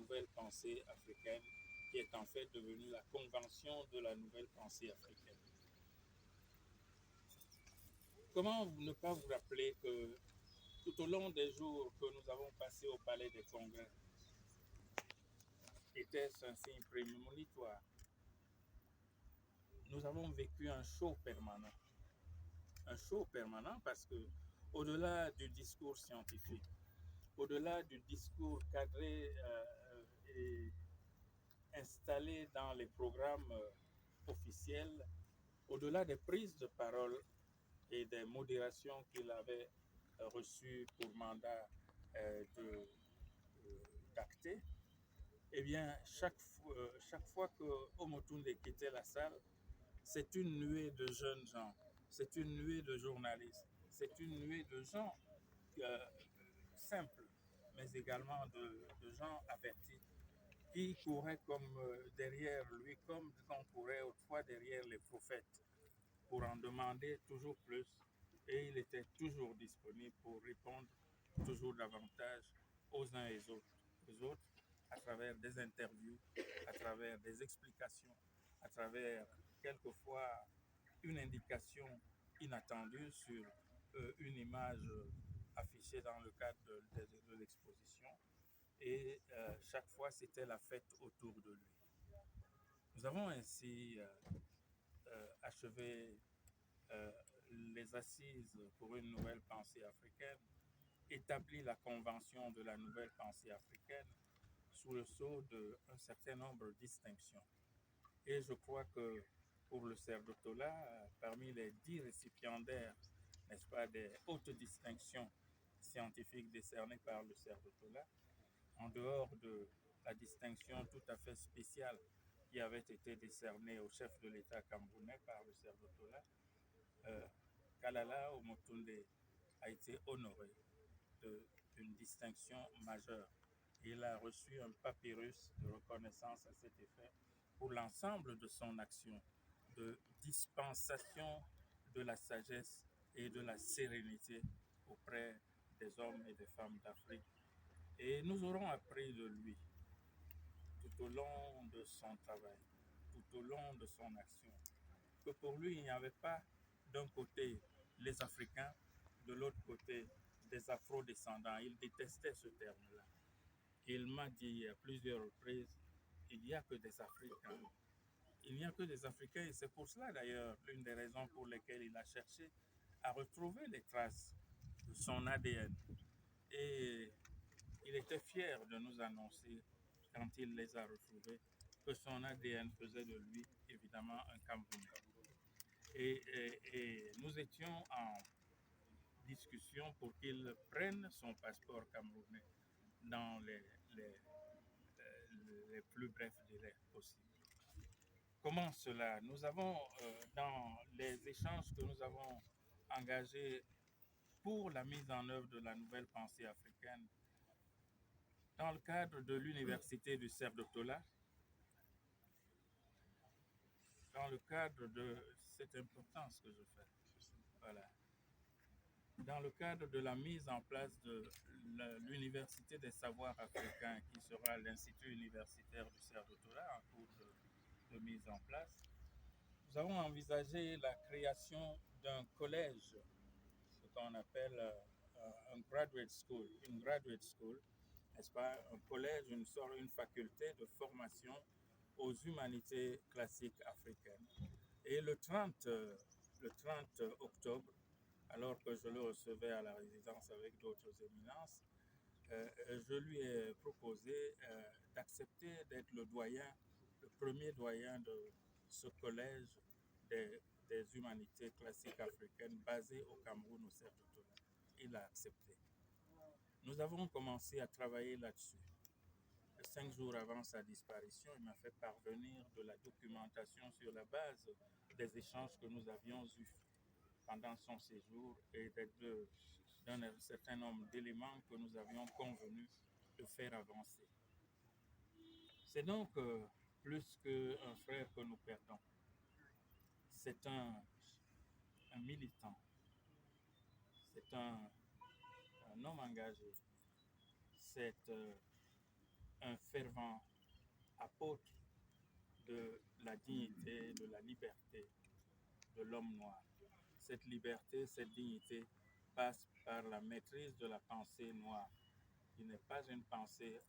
nouvelle pensée africaine, qui est en fait devenue la convention de la nouvelle pensée africaine. Comment ne pas vous rappeler que tout au long des jours que nous avons passés au Palais des Congrès, était-ce un signe prémonitoire? Nous avons vécu un show permanent. Un show permanent parce que, au-delà du discours scientifique, au-delà du discours cadré et installé dans les programmes officiels, au-delà des prises de parole et des modérations qu'il avait reçues pour mandat d'acter, eh bien, chaque fois que Omotunde quittait la salle, c'est une nuée de jeunes gens, c'est une nuée de journalistes, c'est une nuée de gens simples, mais également de gens avertis, qui couraient comme derrière lui, comme on courait autrefois derrière les prophètes, pour en demander toujours plus. Et il était toujours disponible pour répondre toujours davantage aux uns et aux autres, à travers des interviews, à travers des explications, à travers quelquefois une indication inattendue sur une image affichée dans le cadre de l'exposition. Et chaque fois, c'était la fête autour de lui. Nous avons ainsi achevé les assises pour une nouvelle pensée africaine, établi la convention de la nouvelle pensée africaine sous le sceau d'un certain nombre de distinctions. Et je crois que pour le Cerdotola, parmi les 10 récipiendaires, n'est-ce pas, des hautes distinctions scientifiques décernées par le Cerdotola, en dehors de la distinction tout à fait spéciale qui avait été décernée au chef de l'État camerounais par le Cerdotola, Kalala Omotunde a été honoré d'une distinction majeure. Il a reçu un papyrus de reconnaissance à cet effet pour l'ensemble de son action de dispensation de la sagesse et de la sérénité auprès des hommes et des femmes d'Afrique. Et nous aurons appris de lui tout au long de son travail, tout au long de son action, que pour lui, il n'y avait pas d'un côté les Africains, de l'autre côté des Afro-descendants. Il détestait ce terme-là. Il m'a dit à plusieurs reprises, il n'y a que des Africains. Il n'y a que des Africains et c'est pour cela d'ailleurs l'une des raisons pour lesquelles il a cherché à retrouver les traces de son ADN. Et il était fier de nous annoncer, quand il les a retrouvés, que son ADN faisait de lui évidemment un Camerounais. Et nous étions en discussion pour qu'il prenne son passeport camerounais dans les plus brefs délais possibles. Comment cela? Nous avons, dans les échanges que nous avons engagés pour la mise en œuvre de la nouvelle pensée africaine, dans le cadre de l'université du Cerdotola, dans le cadre de... C'est important ce que je fais. Voilà. Dans le cadre de la mise en place de l'Université des savoirs africains, qui sera l'Institut universitaire du Cerdotola en cours de mise en place, nous avons envisagé la création d'un collège, ce qu'on appelle un graduate school, une graduate school, n'est-ce pas, un collège, une faculté de formation aux humanités classiques africaines. Et le 30 octobre, alors que je le recevais à la résidence avec d'autres éminences, je lui ai proposé d'accepter d'être le premier doyen de ce collège des humanités classiques africaines basé au Cameroun, au Cerdotola. Il a accepté. Nous avons commencé à travailler là-dessus. 5 jours avant sa disparition, il m'a fait parvenir de la documentation sur la base des échanges que nous avions eus pendant son séjour et d'un certain nombre d'éléments que nous avions convenu de faire avancer. C'est donc plus qu'un frère que nous perdons. C'est un militant, c'est un homme engagé, c'est un fervent apôtre de la dignité, de la liberté de l'homme noir. Cette liberté, cette dignité passe par la maîtrise de la pensée noire, qui n'est pas une pensée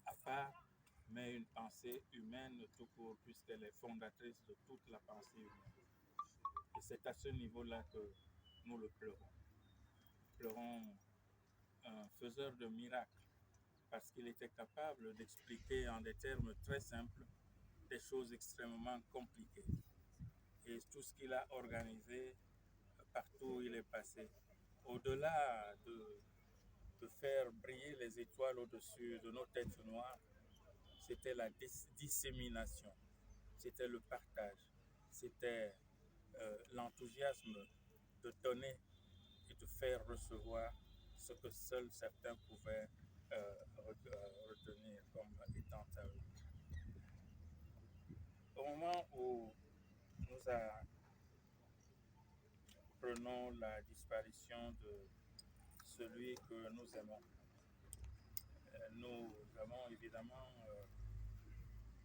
à part, mais une pensée humaine tout court, puisqu'elle est fondatrice de toute la pensée humaine. Et c'est à ce niveau-là que nous le pleurons. Pleurons un faiseur de miracles, parce qu'il était capable d'expliquer en des termes très simples des choses extrêmement compliquées. Et tout ce qu'il a organisé partout où il est passé, au-delà de faire briller les étoiles au-dessus de nos têtes noires, c'était la dissémination, c'était le partage, c'était l'enthousiasme de donner et de faire recevoir ce que seuls certains pouvaient retenir comme étant à eux. Au moment où nous apprenons la disparition de celui que nous aimons, nous avons évidemment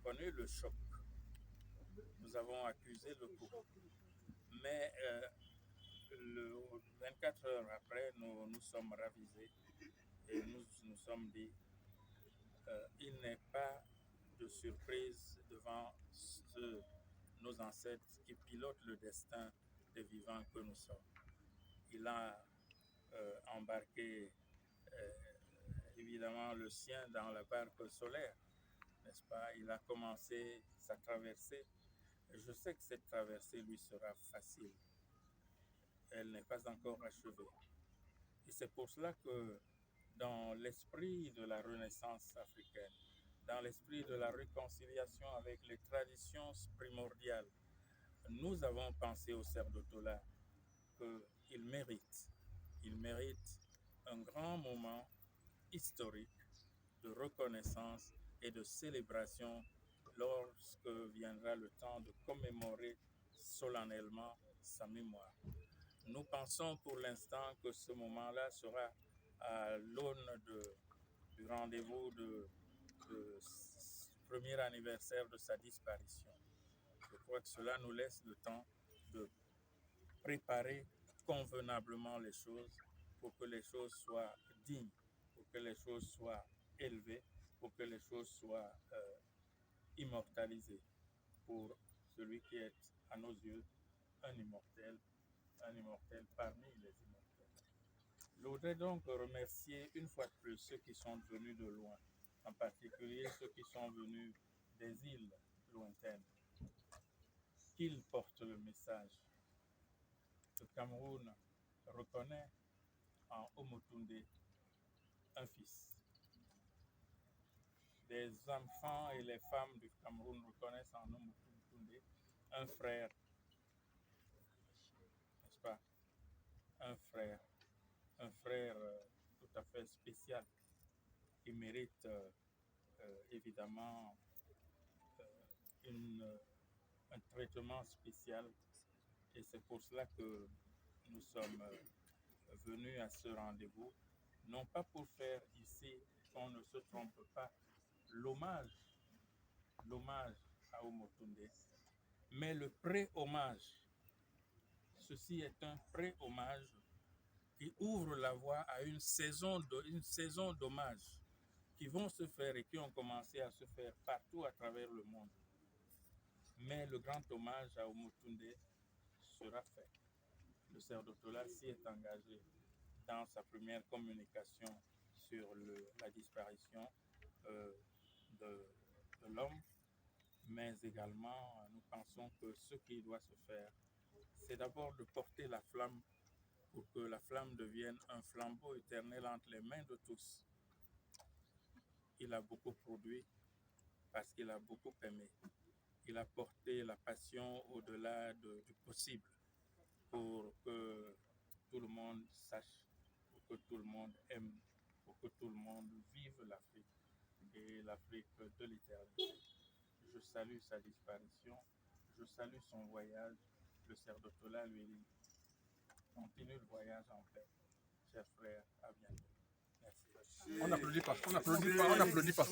connu le choc. Nous avons accusé le coup. Mais 24 heures après, nous sommes ravisés et nous sommes dit il n'est pas de surprise devant nos ancêtres qui pilotent le destin des vivants que nous sommes. Il a embarqué évidemment le sien dans la barque solaire, n'est-ce pas? Il a commencé sa traversée. Je sais que cette traversée lui sera facile. Elle n'est pas encore achevée. Et c'est pour cela que dans l'esprit de la Renaissance africaine, dans l'esprit de la réconciliation avec les traditions primordiales, nous avons pensé au cerf de Tola qu'il mérite un grand moment historique de reconnaissance et de célébration lorsque viendra le temps de commémorer solennellement sa mémoire. Nous pensons pour l'instant que ce moment-là sera à l'aune du rendez-vous de premier anniversaire de sa disparition. Je crois que cela nous laisse le temps de préparer convenablement les choses pour que les choses soient dignes, pour que les choses soient élevées, pour que les choses soient immortalisées pour celui qui est à nos yeux un immortel parmi les immortels. Je voudrais donc remercier une fois de plus ceux qui sont venus de loin, en particulier ceux qui sont venus des îles lointaines, qu'ils portent le message. Le Cameroun reconnaît en Omotunde un fils. Les enfants et les femmes du Cameroun reconnaissent en Omotunde un frère, n'est-ce pas? Un frère tout à fait spécial qui mérite évidemment un traitement spécial. Et c'est pour cela que nous sommes venus à ce rendez-vous, non pas pour faire ici, qu'on ne se trompe pas, l'hommage à Omotunde, mais le pré-hommage. Ceci est un pré-hommage qui ouvre la voie à une saison d'hommages qui vont se faire et qui ont commencé à se faire partout à travers le monde. Mais le grand hommage à Omotunde sera fait. Le cerf de Tola s'y est engagé dans sa première communication sur la disparition de l'homme, mais également nous pensons que ce qui doit se faire, c'est d'abord de porter la flamme pour que la flamme devienne un flambeau éternel entre les mains de tous. Il a beaucoup produit parce qu'il a beaucoup aimé. Il a porté la passion au-delà du possible pour que tout le monde sache, pour que tout le monde aime, pour que tout le monde vive l'Afrique et l'Afrique de l'éternité. Je salue sa disparition, je salue son voyage. Le cerf de Tola lui dit continue le voyage en paix. Chers frères, à bientôt. Merci. On applaudit parce